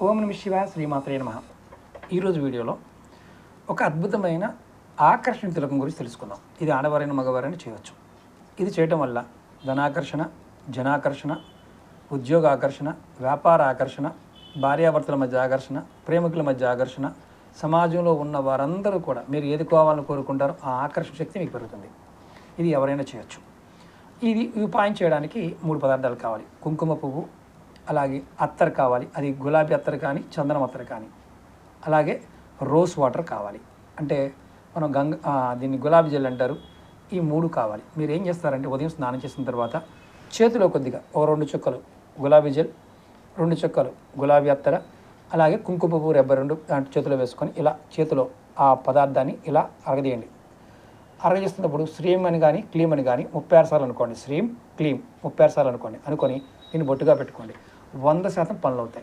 ఓం నమః శివాయ శ్రీమాత్రే నమః. ఈరోజు వీడియోలో ఒక అద్భుతమైన ఆకర్షణ తిలకం గురించి తెలుసుకుందాం. ఇది ఆడవారైన మగవారైనా చేయవచ్చు. ఇది చేయటం వల్ల ధనాకర్షణ, జనాకర్షణ, ఉద్యోగ ఆకర్షణ, వ్యాపార ఆకర్షణ, భార్యాభర్తల మధ్య ఆకర్షణ, ప్రేమికుల మధ్య ఆకర్షణ, సమాజంలో ఉన్న వారందరూ కూడా మీరు ఏది కావాలని కోరుకుంటారో ఆ ఆకర్షణ శక్తి మీకు పెరుగుతుంది. ఇది ఎవరైనా చేయొచ్చు. ఈ ఉపాయం చేయడానికి 3 పదార్థాలు కావాలి. కుంకుమ పువ్వు, అలాగే అత్తర్ కావాలి, అది గులాబీ అత్తర్ కానీ చందనం అత్తర్ కానీ, అలాగే రోజ్ వాటర్ కావాలి, అంటే మనం దీన్ని గులాబీ జెల్ అంటారు. ఈ 3 కావాలి. మీరు ఏం చేస్తారంటే ఉదయం స్నానం చేసిన తర్వాత చేతిలో కొద్దిగా 2 చుక్కలు గులాబీ జెల్, 2 చుక్కలు గులాబీ అత్తర, అలాగే కుంకుమ పువ్వు రెబ్బ 2 చేతిలో వేసుకొని ఇలా చేతిలో ఆ పదార్థాన్ని ఇలా అరగదీయండి. అరగజేస్తున్నప్పుడు శ్రీం అని కానీ క్లీం అని కానీ 36 సార్లు అనుకోండి. శ్రీం క్లీం 36 సార్లు అనుకొని దీన్ని బొట్టుగా పెట్టుకోండి. 100% పనులు అవుతాయి.